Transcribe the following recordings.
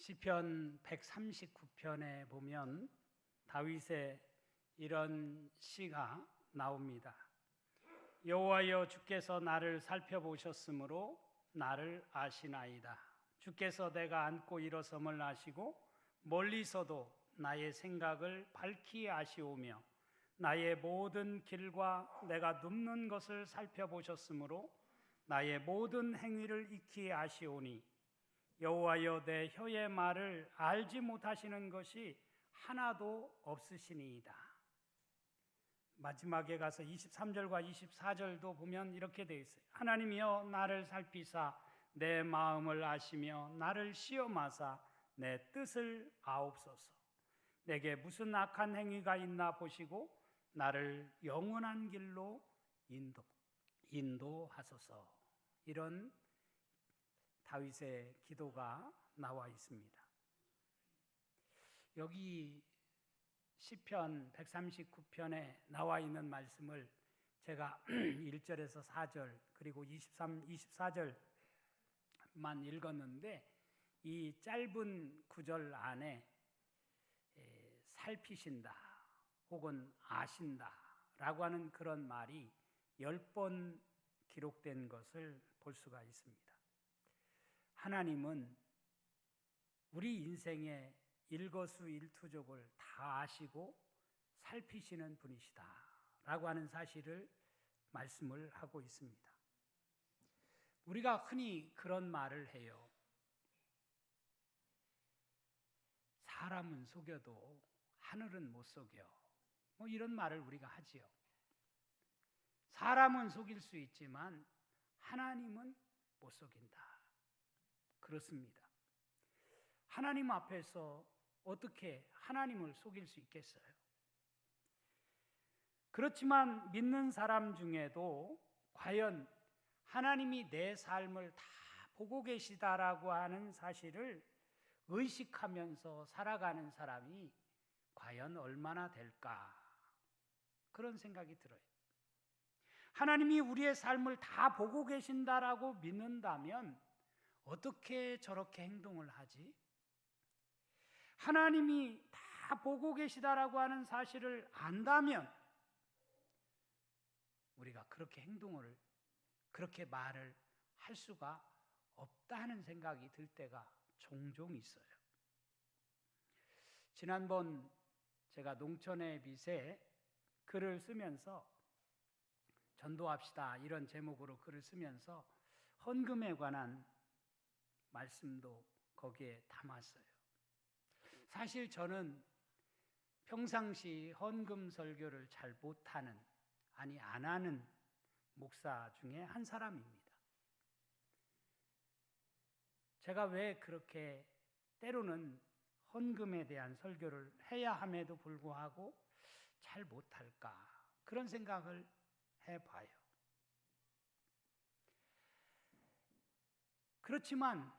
시편 139편에 보면 다윗의 이런 시가 나옵니다. 여호와여, 주께서 나를 살펴보셨으므로 나를 아시나이다. 주께서 내가 앉고 일어섬을 아시고 멀리서도 나의 생각을 밝히 아시오며 나의 모든 길과 내가 눕는 것을 살펴보셨으므로 나의 모든 행위를 익히 아시오니 여호와여, 내 혀의 말을 알지 못하시는 것이 하나도 없으시니이다. 마지막에 가서 23절과 24절도 보면 이렇게 되어 있어요. 하나님이여, 나를 살피사 내 마음을 아시며 나를 시험하사 내 뜻을 아옵소서. 내게 무슨 악한 행위가 있나 보시고 나를 영원한 길로 인도하소서. 이런 다윗의 기도가 나와 있습니다. 여기 시편 139편에 나와 있는 말씀을 제가 1절에서 4절 그리고 23, 24절만 읽었는데, 이 짧은 구절 안에 살피신다 혹은 아신다 라고 하는 그런 말이 10번 기록된 것을 볼 수가 있습니다. 하나님은 우리 인생의 일거수일투족을 다 아시고 살피시는 분이시다 라고 하는 사실을 말씀을 하고 있습니다. 우리가 흔히 그런 말을 해요. 사람은 속여도 하늘은 못 속여. 이런 말을 우리가 하지요. 사람은 속일 수 있지만 하나님은 못 속인다. 그렇습니다. 하나님 앞에서 어떻게 하나님을 속일 수 있겠어요? 그렇지만 믿는 사람 중에도 과연 하나님이 내 삶을 다 보고 계시다라고 하는 사실을 의식하면서 살아가는 사람이 과연 얼마나 될까? 그런 생각이 들어요. 하나님이 우리의 삶을 다 보고 계신다라고 믿는다면 어떻게 저렇게 행동을 하지? 하나님이 다 보고 계시다라고 하는 사실을 안다면 우리가 그렇게 행동을, 그렇게 말을 할 수가 없다는 생각이 들 때가 종종 있어요. 지난번 제가 농촌의 빛에 글을 쓰면서 전도합시다 이런 제목으로 글을 쓰면서 헌금에 관한 말씀도 거기에 담았어요. 사실 저는 평상시 헌금 설교를 잘 못하는, 안 하는 목사 중에 한 사람입니다. 제가 왜 그렇게 때로는 헌금에 대한 설교를 해야 함에도 불구하고 잘 못할까? 그런 생각을 해봐요. 그렇지만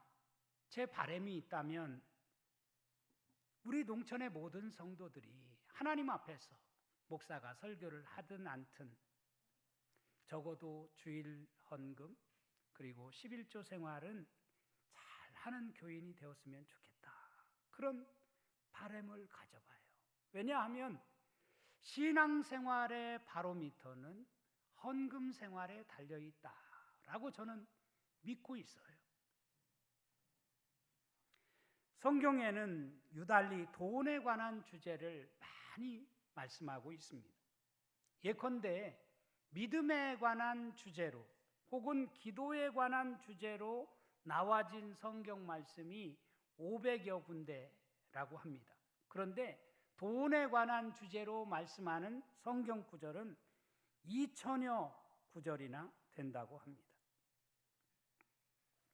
제 바람이 있다면 우리 농촌의 모든 성도들이 하나님 앞에서 목사가 설교를 하든 않든 적어도 주일 헌금 그리고 11조 생활은 잘하는 교인이 되었으면 좋겠다. 그런 바람을 가져봐요. 왜냐하면 신앙생활의 바로미터는 헌금 생활에 달려있다라고 저는 믿고 있어요. 성경에는 유달리 돈에 관한 주제를 많이 말씀하고 있습니다. 예컨대 믿음에 관한 주제로 혹은 기도에 관한 주제로 나와진 성경 말씀이 500여 군데라고 합니다. 그런데 돈에 관한 주제로 말씀하는 성경 구절은 2000여 구절이나 된다고 합니다.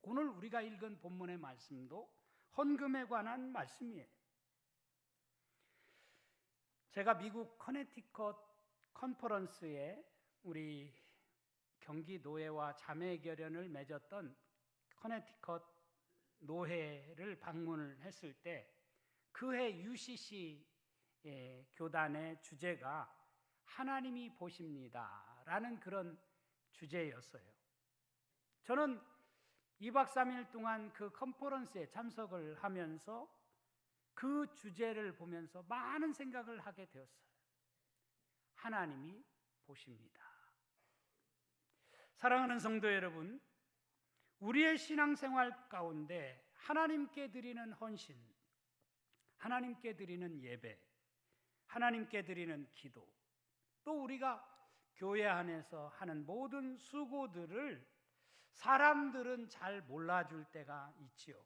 오늘 우리가 읽은 본문의 말씀도 헌금에 관한 말씀이에요. 제가 미국 커네티컷 컨퍼런스에 우리 경기 노회와 자매 결연을 맺었던 커네티컷 노회를 방문을 했을 때 그해 UCC 교단의 주제가 하나님이 보십니다 라는 그런 주제였어요. 저는 2박 3일 동안 그 컨퍼런스에 참석을 하면서 그 주제를 보면서 많은 생각을 하게 되었어요. 하나님이 보십니다. 사랑하는 성도 여러분, 우리의 신앙생활 가운데 하나님께 드리는 헌신, 하나님께 드리는 예배, 하나님께 드리는 기도, 또 우리가 교회 안에서 하는 모든 수고들을 사람들은 잘 몰라줄 때가 있지요.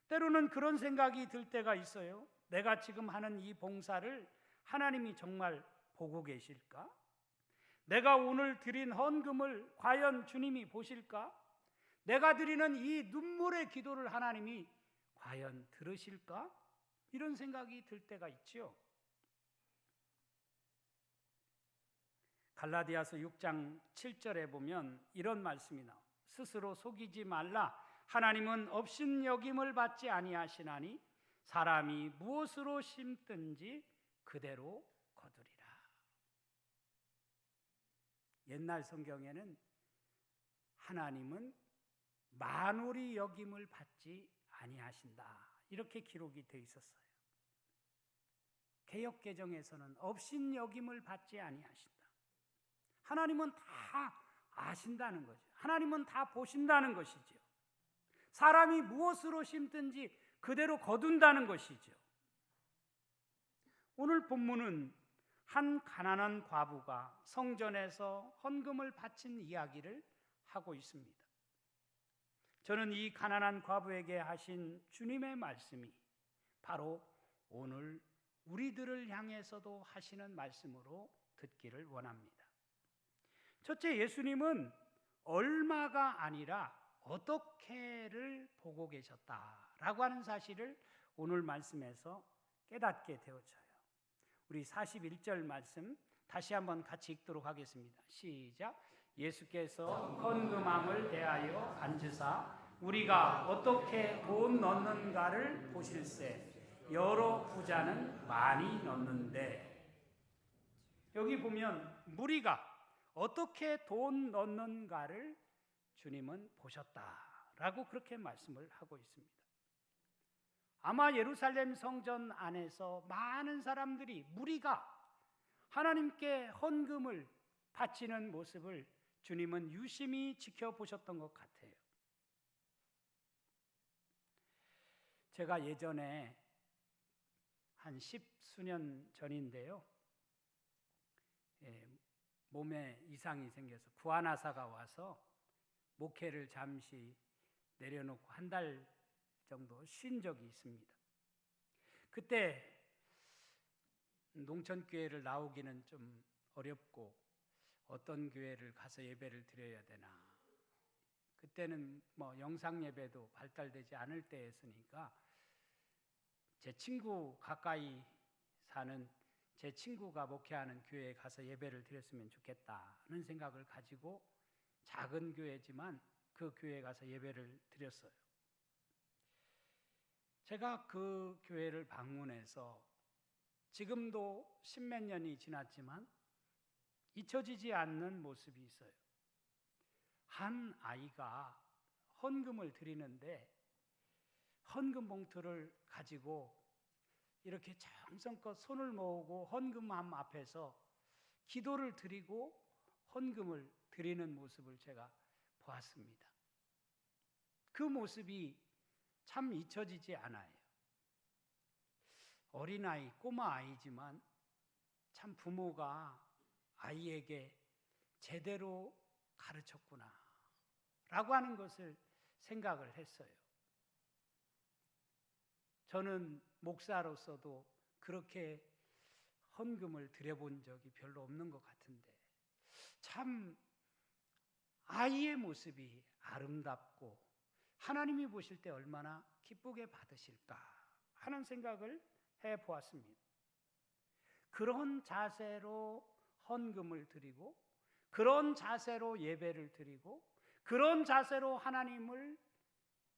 때로는 그런 생각이 들 때가 있어요. 내가 지금 하는 이 봉사를 하나님이 정말 보고 계실까? 내가 오늘 드린 헌금을 과연 주님이 보실까? 내가 드리는 이 눈물의 기도를 하나님이 과연 들으실까? 이런 생각이 들 때가 있지요. 갈라디아서 6장 7절에 보면 이런 말씀이 나옵니다. 스스로 속이지 말라. 하나님은 업신여김을 받지 아니하시나니 사람이 무엇으로 심든지 그대로 거두리라. 옛날 성경에는 하나님은 만홀이 여김을 받지 아니하신다, 이렇게 기록이 되어 있었어요. 개역개정에서는 업신여김을 받지 아니하신다. 하나님은 다 아신다는 거죠. 하나님은 다 보신다는 것이죠. 사람이 무엇으로 심든지 그대로 거둔다는 것이죠. 오늘 본문은 한 가난한 과부가 성전에서 헌금을 바친 이야기를 하고 있습니다. 저는 이 가난한 과부에게 하신 주님의 말씀이 바로 오늘 우리들을 향해서도 하시는 말씀으로 듣기를 원합니다. 첫째, 예수님은 얼마가 아니라 어떻게를 보고 계셨다라고 하는 사실을 오늘 말씀에서 깨닫게 되어져요. 우리 41절 말씀 다시 한번 같이 읽도록 하겠습니다. 시작. 예수께서 헌금함을 대하여 앉으사 우리가 어떻게 돈 넣는가를 보실세. 여러 부자는 많이 넣는데. 여기 보면 무리가 어떻게 돈 넣는가를 주님은 보셨다라고 그렇게 말씀을 하고 있습니다. 아마 예루살렘 성전 안에서 많은 사람들이, 무리가 하나님께 헌금을 바치는 모습을 주님은 유심히 지켜보셨던 것 같아요. 제가 예전에 한 10수년 전인데요, 몸에 이상이 생겨서 구안의사가 와서 목회를 잠시 내려놓고 한 달 정도 쉰 적이 있습니다. 그때 농촌교회를 나오기는 좀 어렵고 어떤 교회를 가서 예배를 드려야 되나, 그때는 뭐 영상 예배도 발달되지 않을 때였으니까 제 친구, 가까이 사는 제 친구가 목회하는 교회에 가서 예배를 드렸으면 좋겠다는 생각을 가지고 작은 교회지만 그 교회에 가서 예배를 드렸어요. 제가 그 교회를 방문해서 지금도 10몇 년이 지났지만 잊혀지지 않는 모습이 있어요. 한 아이가 헌금을 드리는데 헌금 봉투를 가지고 이렇게 정성껏 손을 모으고 헌금함 앞에서 기도를 드리고 헌금을 드리는 모습을 제가 보았습니다. 그 모습이 참 잊혀지지 않아요. 어린아이, 꼬마 아이지만 참 부모가 아이에게 제대로 가르쳤구나 라고 하는 것을 생각을 했어요. 저는 목사로서도 그렇게 헌금을 드려본 적이 별로 없는 것 같은데 참 아이의 모습이 아름답고 하나님이 보실 때 얼마나 기쁘게 받으실까 하는 생각을 해보았습니다. 그런 자세로 헌금을 드리고 그런 자세로 예배를 드리고 그런 자세로 하나님을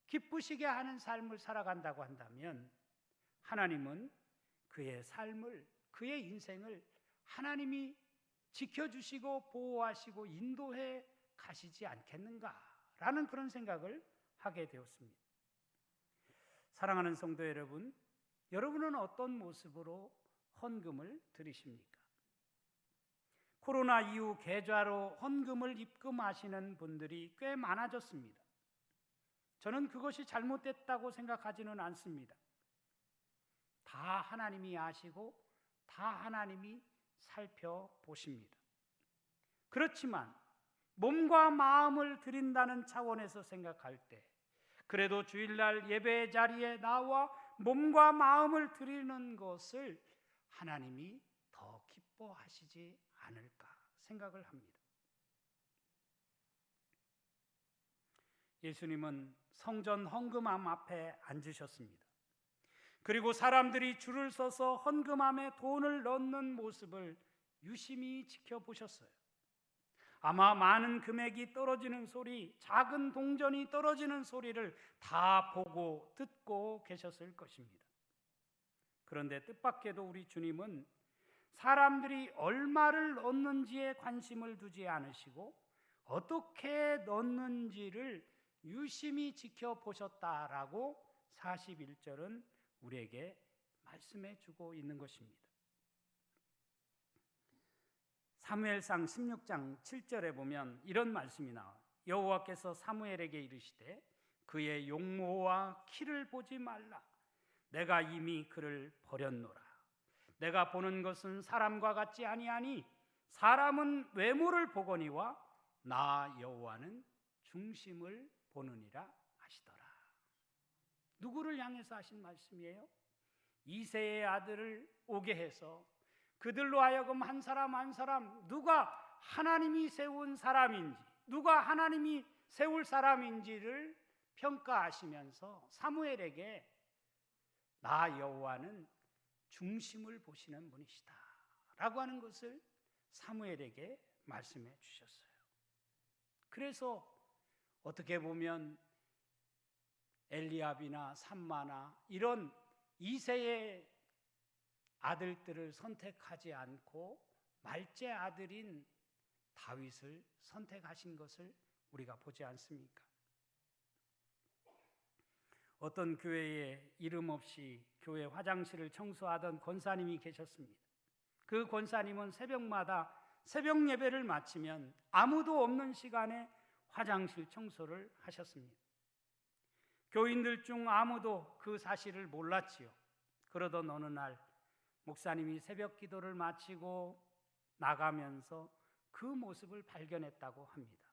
기쁘시게 하는 삶을 살아간다고 한다면 하나님은 그의 삶을, 그의 인생을 하나님이 지켜주시고 보호하시고 인도해 가시지 않겠는가 라는 그런 생각을 하게 되었습니다. 사랑하는 성도 여러분, 여러분은 어떤 모습으로 헌금을 드리십니까? 코로나 이후 계좌로 헌금을 입금하시는 분들이 꽤 많아졌습니다. 저는 그것이 잘못됐다고 생각하지는 않습니다. 다 하나님이 아시고 다 하나님이 살펴보십니다. 그렇지만 몸과 마음을 드린다는 차원에서 생각할 때 그래도 주일날 예배 자리에 나와 몸과 마음을 드리는 것을 하나님이 더 기뻐하시지 않을까 생각을 합니다. 예수님은 성전 헌금함 앞에 앉으셨습니다. 그리고 사람들이 줄을 서서 헌금함에 돈을 넣는 모습을 유심히 지켜보셨어요. 아마 많은 금액이 떨어지는 소리, 작은 동전이 떨어지는 소리를 다 보고 듣고 계셨을 것입니다. 그런데 뜻밖에도 우리 주님은 사람들이 얼마를 넣는지에 관심을 두지 않으시고 어떻게 넣는지를 유심히 지켜보셨다라고 41절은 우리에게 말씀해 주고 있는 것입니다. 사무엘상 16장 7절에 보면 이런 말씀이 나와요. 여호와께서 사무엘에게 이르시되 그의 용모와 키를 보지 말라. 내가 이미 그를 버렸노라. 내가 보는 것은 사람과 같지 아니하니 사람은 외모를 보거니와 나 여호와는 중심을 보느니라 하시더라. 누구를 향해서 하신 말씀이에요? 이새의 아들을 오게 해서 그들로 하여금 한 사람 한 사람 누가 하나님이 세운 사람인지 누가 하나님이 세울 사람인지를 평가하시면서 사무엘에게 나 여호와는 중심을 보시는 분이시다 라고 하는 것을 사무엘에게 말씀해 주셨어요. 그래서 어떻게 보면 엘리압이나 삼마나 이런 이새의 아들들을 선택하지 않고 말제 아들인 다윗을 선택하신 것을 우리가 보지 않습니까? 어떤 교회에 이름 없이 교회 화장실을 청소하던 권사님이 계셨습니다. 그 권사님은 새벽마다 새벽 예배를 마치면 아무도 없는 시간에 화장실 청소를 하셨습니다. 교인들 중 아무도 그 사실을 몰랐지요. 그러던 어느 날 목사님이 새벽 기도를 마치고 나가면서 그 모습을 발견했다고 합니다.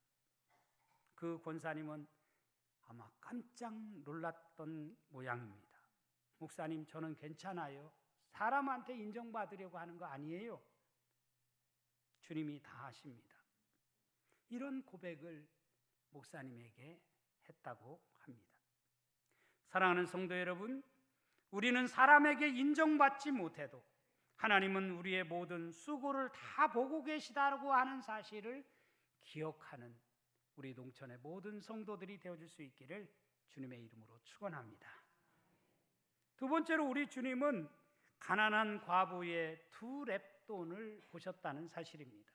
그 권사님은 아마 깜짝 놀랐던 모양입니다. 목사님, 저는 괜찮아요. 사람한테 인정받으려고 하는 거 아니에요. 주님이 다 아십니다. 이런 고백을 목사님에게 했다고 합니다. 사랑하는 성도 여러분, 우리는 사람에게 인정받지 못해도 하나님은 우리의 모든 수고를 다 보고 계시다고 하는 사실을 기억하는 우리 농촌의 모든 성도들이 되어줄 수 있기를 주님의 이름으로 축원합니다. 두 번째로 우리 주님은 가난한 과부의 2렙돈을 보셨다는 사실입니다.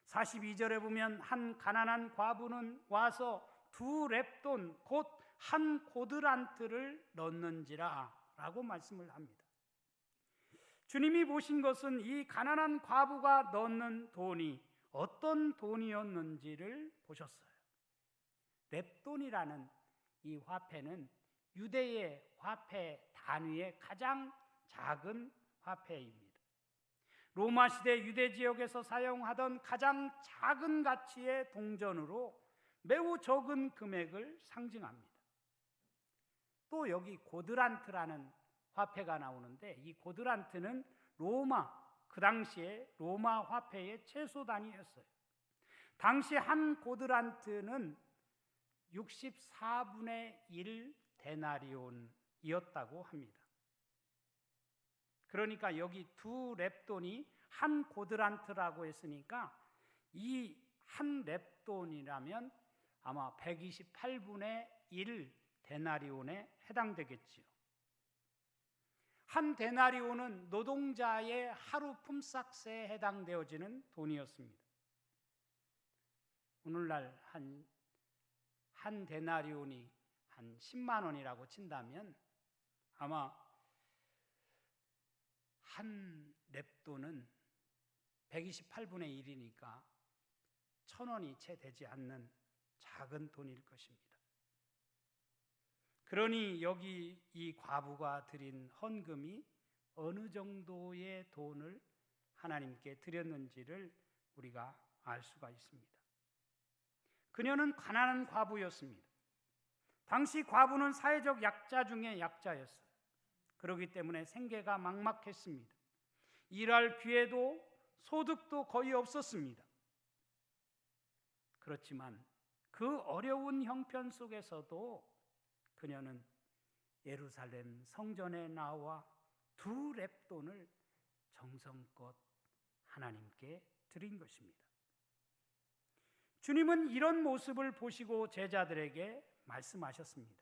42절에 보면 한 가난한 과부는 와서 2렙돈 곧 한 고드란트를 넣는지라 라고 말씀을 합니다. 주님이 보신 것은 이 가난한 과부가 넣는 돈이 어떤 돈이었는지를 보셨어요. 렙돈이라는 이 화폐는 유대의 화폐 단위의 가장 작은 화폐입니다. 로마 시대 유대 지역에서 사용하던 가장 작은 가치의 동전으로 매우 적은 금액을 상징합니다. 또 여기 고드란트라는 화폐가 나오는데 이 고드란트는 그 당시에 로마 화폐의 최소 단위였어요. 당시 한 고드란트는 64분의 1 데나리온이었다고 합니다. 그러니까 여기 2렙돈이 한 고드란트라고 했으니까 이 한 렙돈이라면 아마 128분의 1 데나리온에 해당되겠지요. 한 데나리온은 노동자의 하루 품삯에 해당되어지는 돈이었습니다. 오늘날 한 한 데나리온이 한 10만 원이라고 친다면 아마 한 렙돈은 128분의 1이니까 1,000원이 채 되지 않는 작은 돈일 것입니다. 그러니 여기 이 과부가 드린 헌금이 어느 정도의 돈을 하나님께 드렸는지를 우리가 알 수가 있습니다. 그녀는 가난한 과부였습니다. 당시 과부는 사회적 약자 중에 약자였어요. 그렇기 때문에 생계가 막막했습니다. 일할 기회도 소득도 거의 없었습니다. 그렇지만 그 어려운 형편 속에서도 그녀는 예루살렘 성전에 나와 2렙돈을 정성껏 하나님께 드린 것입니다. 주님은 이런 모습을 보시고 제자들에게 말씀하셨습니다.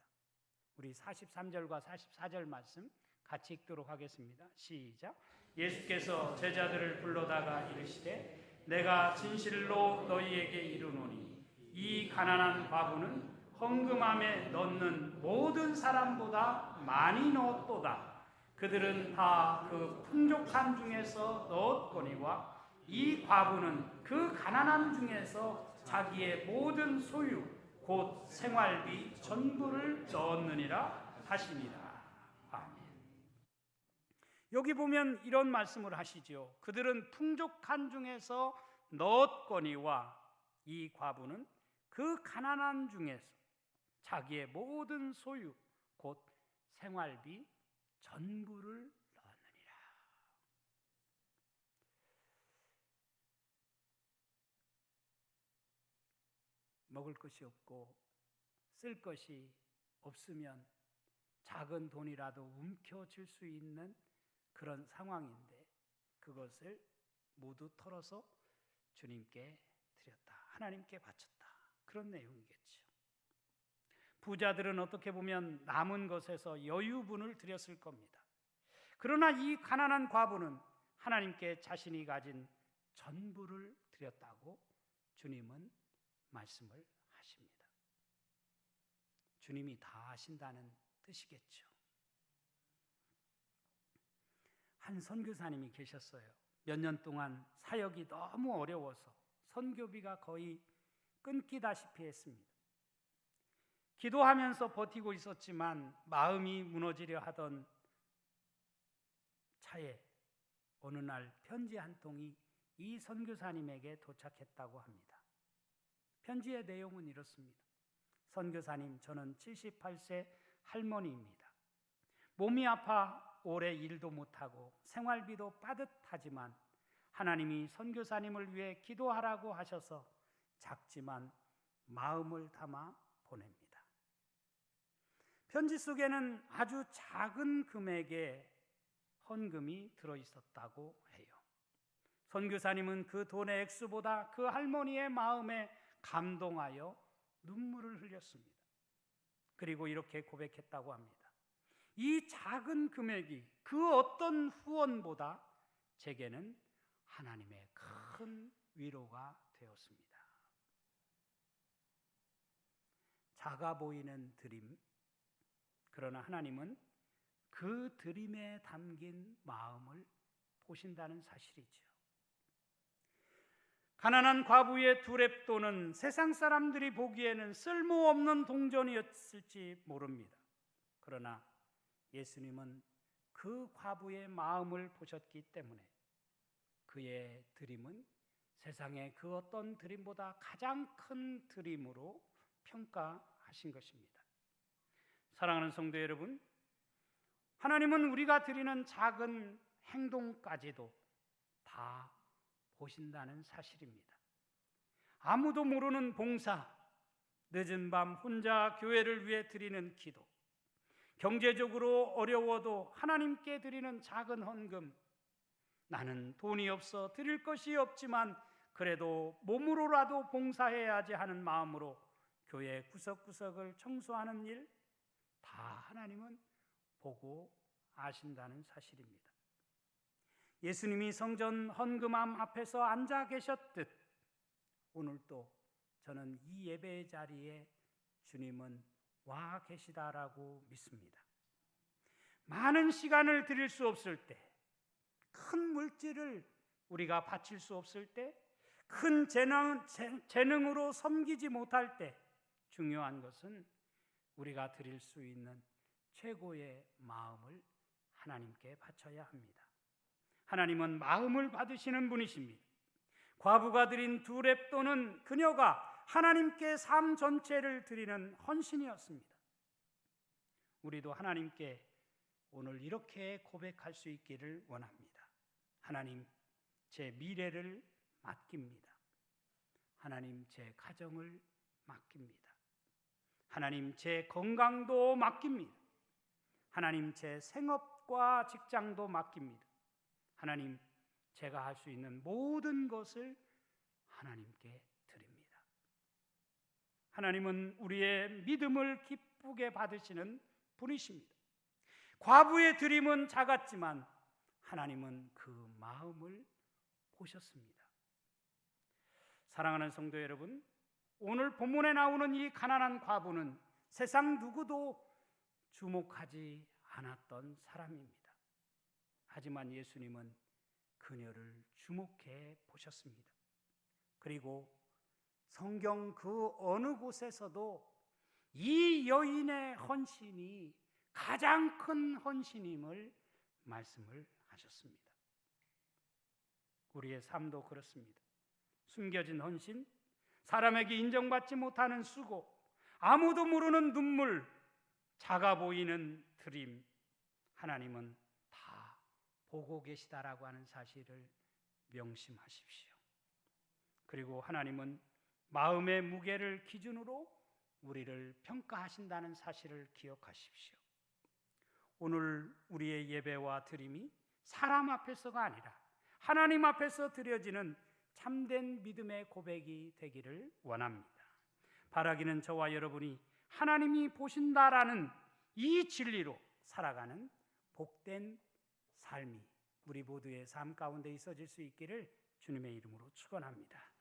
우리 43절과 44절 말씀 같이 읽도록 하겠습니다. 시작. 예수께서 제자들을 불러다가 이르시되 내가 진실로 너희에게 이르노니 이 가난한 과부는 헌금함에 넣는 모든 사람보다 많이 넣었도다. 그들은 다 그 풍족한 중에서 넣었거니와 이 과부는 그 가난한 중에서 자기의 모든 소유 곧 생활비 전부를 넣었느니라 하시니라. 아멘. 여기 보면 이런 말씀을 하시죠. 그들은 풍족한 중에서 넣었거니와 이 과부는 그 가난한 중에서 자기의 모든 소유 곧 생활비 전부를 넣었느니라. 먹을 것이 없고 쓸 것이 없으면 작은 돈이라도 움켜쥘 수 있는 그런 상황인데 그것을 모두 털어서 주님께 드렸다. 하나님께 바쳤다. 그런 내용이겠죠. 부자들은 어떻게 보면 남은 것에서 여유분을 드렸을 겁니다. 그러나 이 가난한 과부는 하나님께 자신이 가진 전부를 드렸다고 주님은 말씀을 하십니다. 주님이 다 하신다는 뜻이겠죠. 한 선교사님이 계셨어요. 몇 년 동안 사역이 너무 어려워서 선교비가 거의 끊기다시피 했습니다. 기도하면서 버티고 있었지만 마음이 무너지려 하던 차에 어느 날 편지 한 통이 이 선교사님에게 도착했다고 합니다. 편지의 내용은 이렇습니다. 선교사님, 저는 78세 할머니입니다. 몸이 아파 오래 일도 못하고 생활비도 빠듯하지만 하나님이 선교사님을 위해 기도하라고 하셔서 작지만 마음을 담아 보냅니다. 편지 속에는 아주 작은 금액의 헌금이 들어있었다고 해요. 선교사님은 그 돈의 액수보다 그 할머니의 마음에 감동하여 눈물을 흘렸습니다. 그리고 이렇게 고백했다고 합니다. 이 작은 금액이 그 어떤 후원보다 제게는 하나님의 큰 위로가 되었습니다. 작아 보이는 드림, 그러나 하나님은 그 드림에 담긴 마음을 보신다는 사실이죠. 가난한 과부의 2렙돈은 세상 사람들이 보기에는 쓸모없는 동전이었을지 모릅니다. 그러나 예수님은 그 과부의 마음을 보셨기 때문에 그의 드림은 세상의 그 어떤 드림보다 가장 큰 드림으로 평가하신 것입니다. 사랑하는 성도 여러분, 하나님은 우리가 드리는 작은 행동까지도 다 보신다는 사실입니다. 아무도 모르는 봉사, 늦은 밤 혼자 교회를 위해 드리는 기도, 경제적으로 어려워도 하나님께 드리는 작은 헌금, 나는 돈이 없어 드릴 것이 없지만 그래도 몸으로라도 봉사해야지 하는 마음으로 교회 구석구석을 청소하는 일, 다 하나님은 보고 아신다는 사실입니다. 예수님이 성전 헌금함 앞에서 앉아 계셨듯 오늘도 저는 이 예배의 자리에 주님은 와 계시다라고 믿습니다. 많은 시간을 드릴 수 없을 때, 큰 물질을 우리가 바칠 수 없을 때, 큰 재능으로 섬기지 못할 때, 중요한 것은 우리가 드릴 수 있는 최고의 마음을 하나님께 바쳐야 합니다. 하나님은 마음을 받으시는 분이십니다. 과부가 드린 2렙돈은 그녀가 하나님께 삶 전체를 드리는 헌신이었습니다. 우리도 하나님께 오늘 이렇게 고백할 수 있기를 원합니다. 하나님, 제 미래를 맡깁니다. 하나님, 제 가정을 맡깁니다. 하나님, 제 건강도 맡깁니다. 하나님, 제 생업과 직장도 맡깁니다. 하나님, 제가 할 수 있는 모든 것을 하나님께 드립니다. 하나님은 우리의 믿음을 기쁘게 받으시는 분이십니다. 과부의 드림은 작았지만 하나님은 그 마음을 보셨습니다. 사랑하는 성도 여러분, 오늘 본문에 나오는 이 가난한 과부는 세상 누구도 주목하지 않았던 사람입니다. 하지만 예수님은 그녀를 주목해 보셨습니다. 그리고 성경 그 어느 곳에서도 이 여인의 헌신이 가장 큰 헌신임을 말씀을 하셨습니다. 우리의 삶도 그렇습니다. 숨겨진 헌신, 사람에게 인정받지 못하는 수고, 아무도 모르는 눈물, 작아 보이는 드림, 하나님은 다 보고 계시다라고 하는 사실을 명심하십시오. 그리고 하나님은 마음의 무게를 기준으로 우리를 평가하신다는 사실을 기억하십시오. 오늘 우리의 예배와 드림이 사람 앞에서가 아니라 하나님 앞에서 드려지는 참된 믿음의 고백이 되기를 원합니다. 바라기는 저와 여러분이 하나님이 보신다라는 이 진리로 살아가는 복된 삶이 우리 모두의 삶 가운데 있어질 수 있기를 주님의 이름으로 축원합니다.